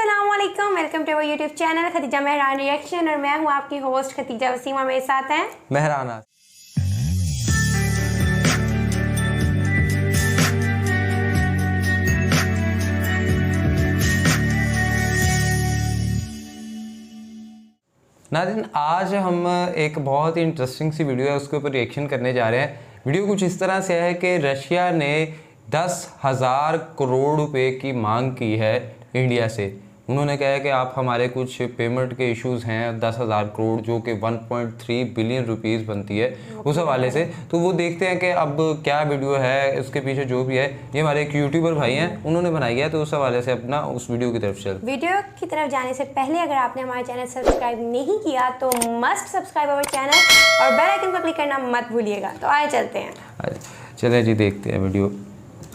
अस्सलाम वालेकुम, welcome to our YouTube channel Khatija Mehran reaction. और मैं हूं आपकी होस्ट खतीजा वसीम और मेरे साथ हैं मेहराना। नाज़रीन, आज हम एक बहुत ही इंटरेस्टिंग सी वीडियो है उसके ऊपर रिएक्शन करने जा रहे हैं। वीडियो कुछ इस तरह से है कि रशिया ने 10,000 करोड़ रुपए की मांग की है इंडिया से। उन्होंने कहा है कि आप हमारे कुछ पेमेंट के इश्यूज़ हैं, 10,000 करोड़ जो कि 1.3 बिलियन रुपीज़ बनती है उस हवाले से। तो वो देखते हैं कि अब क्या वीडियो है, उसके पीछे जो भी है। ये हमारे एक यूट्यूबर भाई हैं, उन्होंने बनाई है, तो उस हवाले से अपना उस वीडियो की तरफ चल। वीडियो की तरफ जाने से पहले अगर आपने हमारा चैनल सब्सक्राइब नहीं किया तो मस्ट सब्सक्राइब अवर चैनल और बेल आइकन को क्लिक करना मत भूलिएगा। तो आए चलते हैं, चलें जी, देखते हैं वीडियो।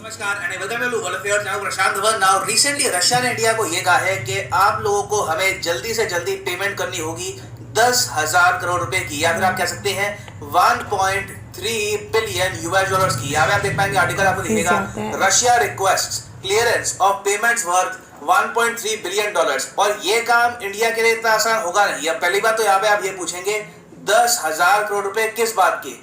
नमस्कार and welcome to all of your now Prashant Dhawan. Now recently Russia ने इंडिया को ये कहा है कि आप लोगों को हमें जल्दी से जल्दी पेमेंट करनी होगी 10,000 करोड़ रुपए की, या फिर आप कह सकते हैं 1.3 बिलियन यूएस डॉलर्स की। यहाँ पे आप देख पाएंगे आर्टिकल आपको दिखेगा, Russia request clearance of payments worth 1.3 billion dollars. और ये काम इंडिया के लिए इतना आसान होगा नहीं। अब पहली बात तो यहाँ पे आप ये पूछेंगे 10,000 करोड़ रुपए किस बात के?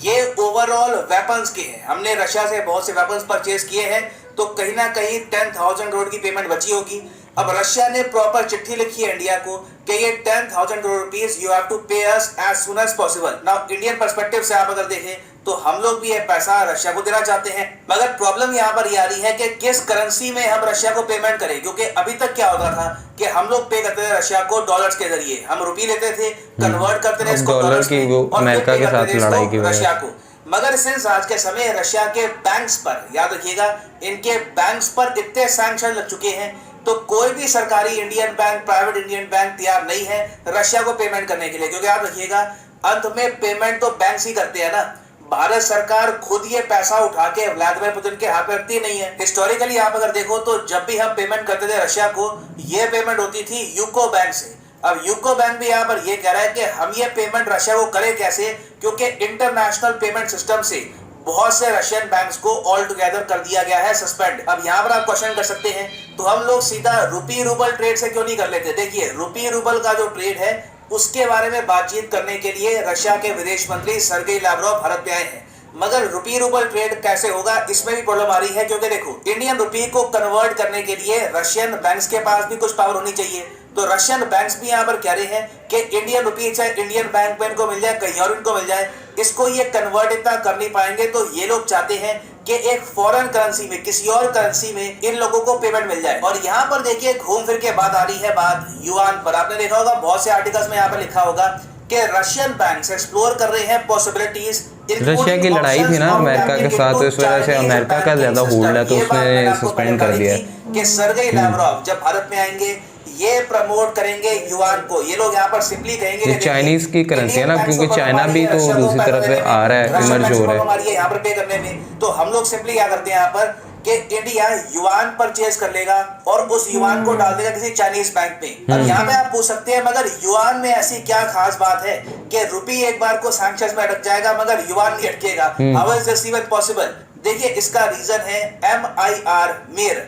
ये ओवरऑल वेपन्स के हैं। हमने रशिया से बहुत से वेपन्स परचेज किए हैं, तो कहीं ना कहीं 10,000 करोड़ की पेमेंट बची होगी। अब रशिया ने प्रॉपर चिट्ठी लिखी है इंडिया को कि ये 10,000 crore rupees you have to pay us as soon as possible. Now Indian perspective से आप अगर देखें तो हम लोग भी ये पैसा रशिया को देना चाहते हैं, मगर प्रॉब्लम यहाँ पर ये आ रही है कि किस करेंसी में हम रशिया को पेमेंट करें। क्योंकि अभी तक क्या होता था कि हम लोग पे करते थे रशिया को डॉलर्स के जरिए, हम रुपये लेते थे, कन्वर्ट करते थे इसको डॉलर्स में और अमेरिका के साथ लड़ाई की रशिया को। मगर सिंस आज के समय रशिया के बैंक्स पर, याद रखिएगा, इनके बैंक्स पर इतने सैंक्शन लग चुके हैं, तो कोई भी सरकारी Indian bank, private Indian bank तैयार नहीं है रशिया को पेमेंट करने के लिए। क्योंकि याद रखिएगा, अंत में पेमेंट तो बैंक्स ही करते हैं ना। भारत सरकार खुद ये पैसा उठा के व्लादिमीर पुतिन के हाथ में रखती नहीं है। हिस्टोरिकली आप अगर देखो तो जब भी हम पेमेंट करते थे रशिया को, ये पेमेंट होती थी यूको बैंक से। अब यूको बैंक भी यहाँ पर ये कह रहा है कि हम ये पेमेंट रशिया को करें कैसे, क्योंकि इंटरनेशनल पेमेंट सिस्टम से बहुत से रशियन बैंक्स को ऑल टुगेदर कर दिया गया है सस्पेंड। अब यहाँ पर आप क्वेश्चन कर सकते हैं, तो हम लोग सीधा रुपी रूबल ट्रेड से क्यों नहीं कर लेते? देखिए, रुपी रूबल का जो ट्रेड है उसके बारे में बातचीत करने के लिए रशिया के विदेश मंत्री सर्गेई लावरोव भारत में आए हैं, मगर रुपी रूबल ट्रेड कैसे होगा इसमें भी प्रॉब्लम आ रही है। क्योंकि देखो, इंडियन रुपी को कन्वर्ट करने के लिए रशियन बैंक्स के पास भी कुछ पावर होनी चाहिए। तो रशियन बैंक्स भी यहाँ पर कह रहे हैं कि इंडियन रुपी चाहे इंडियन बैंक में इनको मिल जाए, कहीं और इनको मिल जाए, इसको ये कन्वर्ट इतना कर नहीं पाएंगे। तो ये लोग चाहते हैं कि एक फॉरेन करेंसी में, किसी और करेंसी में इन लोगों को पेमेंट मिल जाए। और यहाँ पर देखिए, घूम फिर के बात आ रही है बात युआन पर। आपने देखा होगा बहुत से आर्टिकल्स में यहाँ पर लिखा होगा कि रशियन बैंक्स एक्सप्लोर कर रहे हैं पॉसिबिलिटीज। रशिया की लड़ाई थी ना अमेरिका के साथ, तो इस वजह से अमेरिका का ज्यादा होल्ड है, तो उसने सस्पेंड कर दिया कि सर्गेई लावरोव जब भारत में आएंगे ये प्रमोट करेंगे युआन को। ये लोग यहाँ पर सिंपली कहेंगे चाइनीज की करेंसी है ना, क्योंकि चाइना भी तो दूसरी तरफ से आ रहा है, इमर्ज हो रहा है यहाँ पर पे करने में। तो हम लोग सिंपली क्या करते हैं यहाँ पर कि इंडिया युआन परचेज कर लेगा और उस युआन को डाल देगा किसी चाइनीज बैंक में। अब यहाँ पे आप पूछ सकते हैं, मगर युआन में ऐसी क्या खास बात है कि रुपी एक बार को सैंक्शंस में अटक जाएगा मगर युआन नहीं अटकेगा? How is this even possible? देखिए, इसका रीजन है MIR,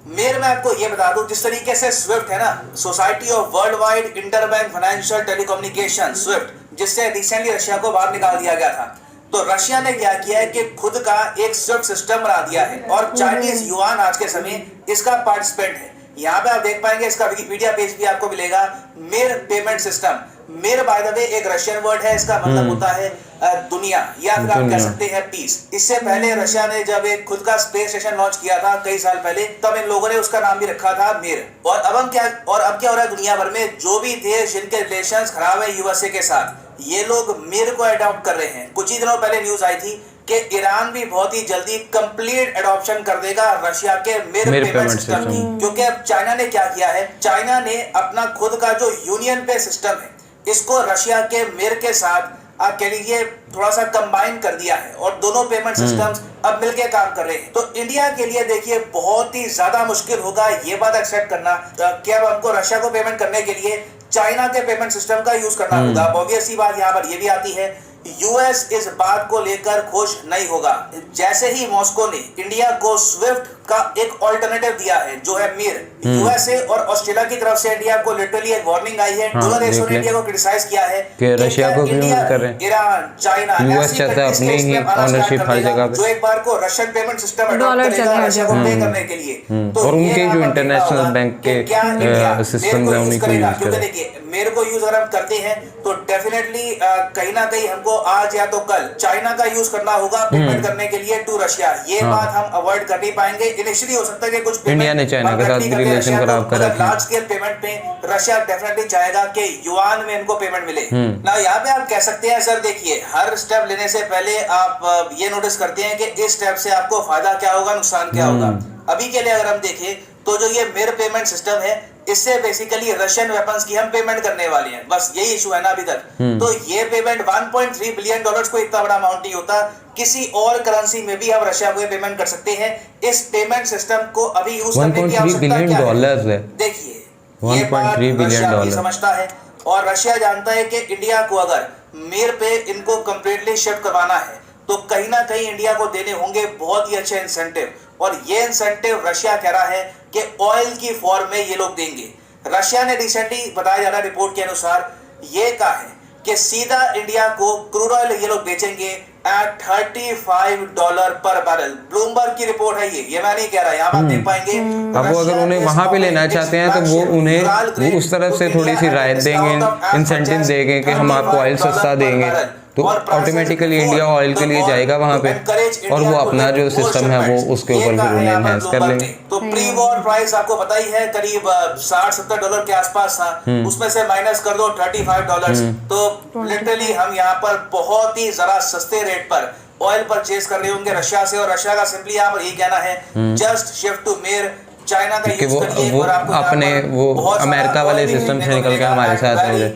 मेर में आपको ये बता दूं, जिस तरीके से स्विफ्ट है ना, society of world wide interbank financial telecommunication, Swift, जिससे रिसेंटली रशिया को बाहर निकाल दिया गया था। तो रशिया ने क्या किया है कि खुद का एक स्विफ्ट सिस्टम बना दिया है और चाइनीज युआन आज के समय इसका पार्टिसिपेंट है। यहाँ पे आप देख पाएंगे, इसका विकिपीडिया पेज भी आपको मिलेगा, मेर पेमेंट सिस्टम। मेर बाय द वे एक रशियन वर्ड है, इसका मतलब होता है दुनिया, या फिर आप कह सकते हैं पीस। इससे पहले रशिया ने जब एक खुद का स्पेस स्टेशन लॉन्च किया था कई साल पहले, तब इन लोगों ने उसका नाम भी रखा था मेर। और अब क्या हो रहा है दुनिया भर में, जो भी देश जिनके रिलेशंस खराब है यूएसए के साथ, ये लोग मेर को अडॉप्ट कर रहे हैं। कुछ ही दिनों पहले न्यूज आई थी कि ईरान भी बहुत ही जल्दी कंप्लीट एडॉप्शन कर देगा रशिया के मेर पेमेंट सिस्टम की। क्योंकि अब चाइना ने क्या किया है, चाइना ने अपना खुद का जो यूनियन पे सिस्टम है इसको रशिया के मेर के साथ आप कह लीजिए थोड़ा सा कंबाइन कर दिया है और दोनों पेमेंट सिस्टम्स अब मिलके काम कर रहे हैं। तो इंडिया के लिए देखिए बहुत ही ज्यादा मुश्किल होगा ये बात एक्सेप्ट करना कि अब हमको रशिया को पेमेंट करने के लिए चाइना के पेमेंट सिस्टम का यूज करना होगा। ऑब्वियस सी बात यहाँ पर ये भी आती है, यूएस इस बात को लेकर खुश नहीं होगा। जैसे ही मॉस्को ने इंडिया को स्विफ्ट का एक ऑल्टरनेटिव दिया है जो है मीर, यूएसए और ऑस्ट्रेलिया की तरफ से इंडिया को लिटरली एक वार्निंग आई है। दोनों देशों ने इंडिया को क्रिटिसाइज किया है कि रशिया को भी यूज कर रहे हैं, ईरान, चाइना, यूएस चाहता है अपनी ही ओनरशिप हर जगह पे, जो एक बार को रशियन पेमेंट सिस्टम अडॉप्ट करेगा रशिया को पे करने के लिए। तो और उनके जो इंटरनेशनल बैंक के सिस्टम्स हैं उन्हीं को यूज करें। देखिए मेरे को यूज अगर हम करते हैं तो डेफिनेटली कहीं ना कहीं हमको आज या तो कल चाइना का यूज करना होगा पेमेंट करने के लिए टू रशिया। ये बात हम अवॉइड कर नहीं पाएंगे। इनिशियली हो सकता है कि कुछ इंडिया ने चाइना के साथ भी रिलेशन खराब कर रखा है। लार्ज स्केल पेमेंट में रशिया डेफिनेटली चाहेगा कि युआन में इनको पेमेंट मिले। ना यहाँ पे आप कह सकते हैं सर देखिए हर स्टेप लेने से पहले आप ये नोटिस करते हैं कि इस स्टेप से आपको फायदा क्या होगा, नुकसान क्या होगा। अभी के लिए अगर हम देखें तो जो ये मिर पेमेंट सिस्टम है इससे बेसिकली रशियन वेपन्स की हम पेमेंट करने वाले हैं, बस यही इशू है ना अभी तक। तो ये पेमेंट 1.3 बिलियन डॉलर्स को इतना बड़ा अमाउंट नहीं होता, किसी और करेंसी में भी हम रशिया को पेमेंट कर सकते हैं। इस पेमेंट सिस्टम को अभी यूज करने की आवश्यकता क्या है? देखिए 1.3 बिलियन डॉलर समझता है और रशिया जानता है कि इंडिया को अगर मिर पे इनको कंप्लीटली शिफ्ट करवाना है तो कहीं ना कहीं इंडिया को देने होंगे बहुत ही अच्छे इंसेंटिव, और ये इंसेंटिव रशिया कह रहा है कि ऑयल की फॉर्म में ये लोग देंगे। रशिया ने रिसेंटली बताया जा रहा रिपोर्ट के अनुसार ये कहा है कि सीधा इंडिया को क्रूड ऑयल ये लोग बेचेंगे एट $35 पर बैरल। ब्लूमबर्ग की रिपोर्ट है ये मैं नहीं कह रहा, यहाँ आप देख पाएंगे। अब वो अगर उन्हें वहां पे लेना चाहते हैं तो वो उन्हें उस तरफ से थोड़ी सी राहत देंगे, इंसेंटिव देंगे कि हम आपको ऑयल सस्ता देंगे, तो ऑटोमेटिकली इंडिया ऑयल के लिए जाएगा वहां पे और वो अपना जो सिस्टम है वो उसके ऊपर फिर उन्हें एनहांस कर लेंगे। तो प्री वॉर प्राइस आपको पता ही है करीब $60-70 के आसपास था, उसमें से माइनस कर दो $35, तो लिटरली हम यहाँ पर बहुत ही जरा सस्ते रेट पर ऑयल परचेज कर रहे होंगे रशिया से। और रशिया का सिंपली यहाँ पर यही कहना है जस्ट शिफ्ट टू मिर, चाइना का यूज करिए वो अपने वो अमेरिका वाले सिस्टम से निकल के हमारे साथ हो जाए।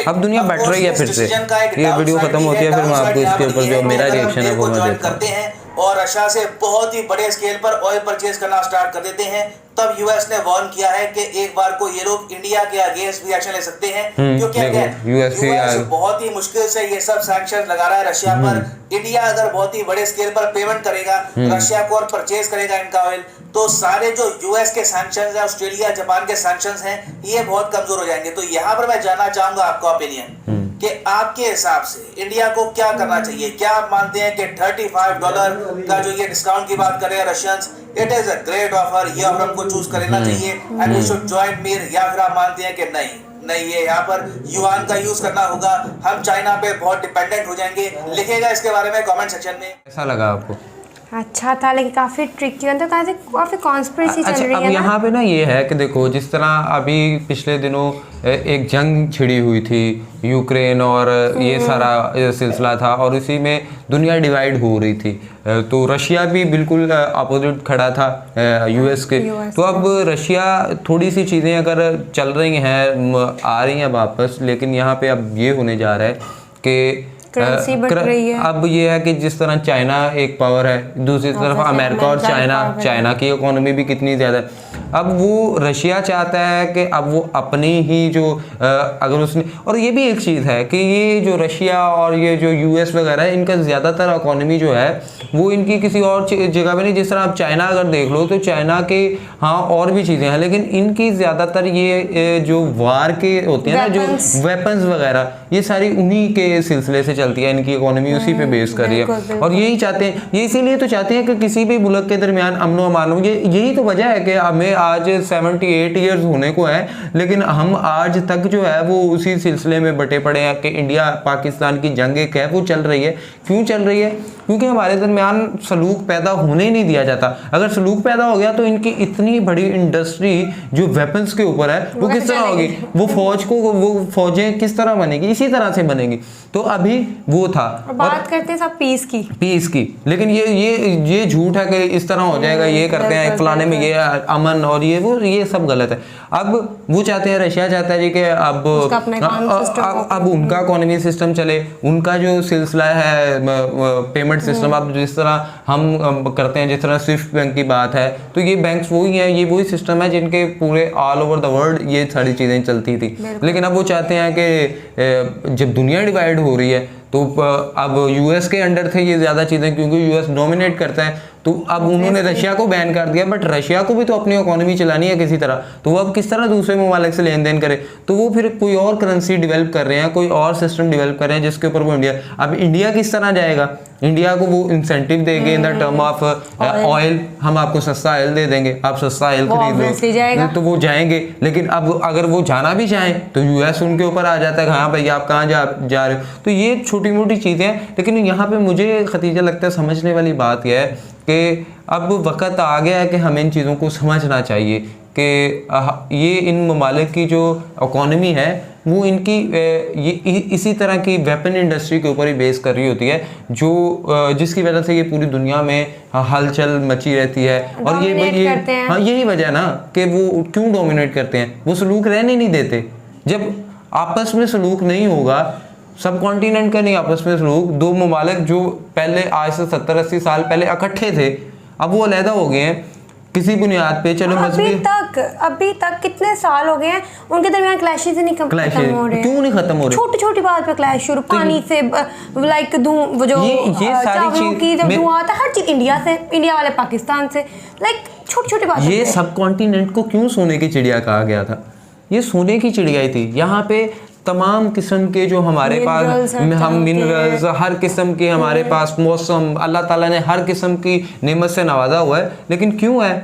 अब दुनिया बढ़ रही है फिर से, ये वीडियो खत्म होती है फिर मैं आपको इसके ऊपर जो मेरा रिएक्शन है वो मैं देता हूं। और रशिया से बहुत ही बड़े स्केल पर ऑयल परचेज करना स्टार्ट कर देते हैं, तब यूएस ने वार्न किया है कि एक बार को ये लोग इंडिया के अगेंस्ट भी एक्शन ले सकते हैं, क्योंकि यूएस बहुत ही मुश्किल से ये सब सैंक्शन लगा रहा है रशिया पर। इंडिया अगर बहुत ही बड़े स्केल पर पेमेंट करेगा रशिया को और परचेज करेगा इनका ऑयल, तो सारे जो यूएस के सैंक्शंस हैं, ऑस्ट्रेलिया जापान के सैंक्शंस हैं, ये बहुत कमजोर हो जाएंगे। तो यहाँ पर मैं जानना चाहूंगा आपका ओपिनियन कि आपके हिसाब से इंडिया को क्या करना चाहिए। क्या आप मानते हैं कि $35 का जो ये डिस्काउंट की बात कर रहे हैं Russians, it is a great offer, ये ऑफर हमको चूज कर लेना चाहिए एंड वी शुड जॉइन मिर, या फिर आप मानते हैं कि नहीं ये यहाँ पर युआन का यूज करना होगा, हम चाइना पे बहुत डिपेंडेंट हो जाएंगे? लिखेगा इसके बारे में कमेंट सेक्शन में। कैसा लगा आपको? अच्छा था लेकिन काफ़ी ट्रिकी, मतलब काफ़ी कॉन्स्पिरेसी चल रही है। अब यहाँ पे ना ये है कि देखो जिस तरह अभी पिछले दिनों एक जंग छिड़ी हुई थी यूक्रेन और ये सारा सिलसिला था और इसी में दुनिया डिवाइड हो रही थी, तो रशिया भी बिल्कुल अपोजिट खड़ा था यूएस के। तो अब रशिया थोड़ी सी चीज़ें अगर चल रही हैं आ रही हैं वापस, लेकिन यहाँ पे अब ये होने जा रहा है कि करेंसी बढ़ रही है। अब ये है कि जिस तरह चाइना एक पावर है, दूसरी तरफ अमेरिका और चाइना की इकोनॉमी भी कितनी ज़्यादा है। अब वो रशिया चाहता है कि अब वो अपनी ही जो अगर उसने, और ये भी एक चीज़ है कि ये जो रशिया और ये जो यूएस वगैरह है, इनका ज़्यादातर इकोनॉमी जो है वो इनकी किसी और जगह पे नहीं। जिस तरह आप चाइना अगर देख लो तो चाइना के हाँ और भी चीज़ें हैं, लेकिन इनकी ज़्यादातर ये जो वार के होते हैं ना, जो वेपन्स वगैरह, ये सारी उन्हीं के सिलसिले से चलती है, इनकी इकोनॉमी उसी पे बेस कर रही है। और यही चाहते हैं, ये इसीलिए तो चाहते हैं कि किसी भी मुल्क के दरमियान अमन व अमान हो। यही तो वजह है कि हमें आज 78 ईयर्स होने को है, लेकिन हम आज तक जो है वो उसी सिलसिले में बटे पड़े हैं कि इंडिया पाकिस्तान की जंग एक है वो चल रही है। क्यों चल रही है? क्योंकि हमारे दरमियान सलूक पैदा होने ही नहीं दिया जाता। अगर सलूक पैदा हो गया तो इनकी इतनी बड़ी इंडस्ट्री जो वेपन्स के ऊपर है वो किस तरह होगी, वो फौजें किस तरह बनेगी, इसी तरह से बनेगी। तो अभी वो था, बात करते हैं सब पीस की, लेकिन ये झूठ है कि इस तरह हो जाएगा, ये करते हैं फलाने में ये अमन और ये सब गलत है। अब वो चाहते हैं, रशिया चाहता है जी कि अब उनका इकोनॉमी सिस्टम चले, उनका जो सिलसिला है पेमेंट सिस्टम, अब जिस तरह हम करते हैं, जिस तरह स्विफ्ट बैंक की बात है, तो ये बैंक्स वही हैं, ये वही सिस्टम है जिनके पूरे ऑल ओवर द वर्ल्ड ये सारी चीज़ें चलती थी। लेकिन अब वो चाहते हैं कि जब दुनिया डिवाइड हो रही है तो तो अब यूएस के अंडर थे ये ज़्यादा चीज़ें, क्योंकि यूएस डोमिनेट करता है। तो अब उन्होंने रशिया को बैन कर दिया, बट रशिया को भी तो अपनी इकोनॉमी चलानी है किसी तरह, तो वो अब किस तरह दूसरे ममालिक से लेन देन करे? तो वो फिर कोई और करेंसी डेवलप कर रहे हैं, कोई और सिस्टम डेवलप कर रहे हैं जिसके ऊपर वो इंडिया, अब इंडिया किस तरह जाएगा? इंडिया को वो इंसेंटिव देंगे in the term of oil, हम आपको सस्ता ऑयल दे देंगे, आप सस्ता ऑयल खरीद लो, तो वो जाएंगे। लेकिन अब अगर वो जाना भी चाहें तो यूएस उनके ऊपर आ जाता है, हाँ भाई आप कहाँ जा रहे हो? तो ये छोटी मोटी चीज़ें हैं। लेकिन यहाँ पे मुझे खतीजा लगता है समझने वाली बात यह है कि अब वक्त आ गया है कि हमें इन चीज़ों को समझना चाहिए कि ये इन ममालिक की जो इकॉनमी है वो इनकी ये इसी तरह की वेपन इंडस्ट्री के ऊपर ही बेस कर रही होती है, जो जिसकी वजह से ये पूरी दुनिया में हलचल मची रहती है। और ये हाँ यही वजह ना कि वो क्यों डोमिनेट करते हैं, वो सलूक रहने नहीं देते। जब आपस में सलूक नहीं होगा, सब कॉन्टिनेंट का नहीं आपस में सलूक, दो ममालिक जो पहले आज से 70-80 साल पहले इकट्ठे थे, अब वो अलहदा हो गए हैं किसी बुनियाद पे। चलो अभी तक कितने साल हो गए हैं उनके दरमियान क्लैशेस ही नहीं खत्म हो रहे। क्यों नहीं खत्म हो रहे? छोटी छोटी बात पे क्लैश शुरू, पानी से लाइक वो जो चावलों की जब धुआं आता है, हर चीज इंडिया से, इंडिया वाले पाकिस्तान से, लाइक छोटी छोटी बात। ये सब कॉन्टिनेंट को क्यों सोने की चिड़िया कहा गया था? ये सोने की चिड़िया ही थी। यहाँ पे तमाम किस्म के जो हमारे पास हम मिनरल्स, हर किस्म के हमारे पास मौसम, अल्लाह ताला ने हर किस्म की नेमत से नवाजा हुआ है। लेकिन क्यों है?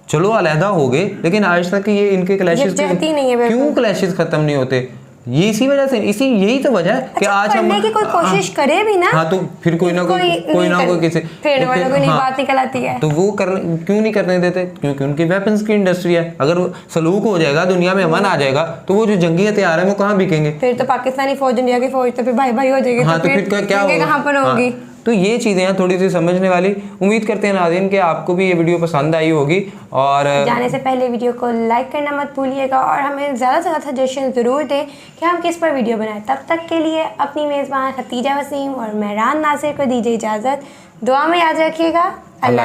चलो अलहदा हो गए, लेकिन आज तक ये इनके क्लैशेस क्यों क्लैशेस खत्म नहीं होते? ये इसी वजह से, यही तो वजह है कि आज हम की कोई कोशिश करे भी ना, हाँ तो फिर कोई ना कोई किसी बात निकल आती है, तो वो क्यों नहीं करने देते? क्योंकि उनकी वेपन्स की इंडस्ट्री है। अगर सलूक हो जाएगा, दुनिया में अमन आ जाएगा, तो वो जो जंगी हथियार है वो कहाँ बिकेंगे? फिर तो पाकिस्तानी फौज, इंडिया की फौज तो फिर भाई भाई हो जाएगी। हाँ तो फिर क्या होगा, कहाँ पर होगी? तो ये चीज़ें हैं थोड़ी सी समझने वाली। उम्मीद करते हैं नाज़रीन कि आपको भी ये वीडियो पसंद आई होगी, और जाने से पहले वीडियो को लाइक करना मत भूलिएगा, और हमें ज़्यादा से ज़्यादा सजेशन ज़रूर दें कि हम किस पर वीडियो बनाएं। तब तक के लिए अपनी मेज़बान खतीजा वसीम और महरान नासिर को दीजिए इजाज़त। दुआ में याद रखिएगा। अल्लाह।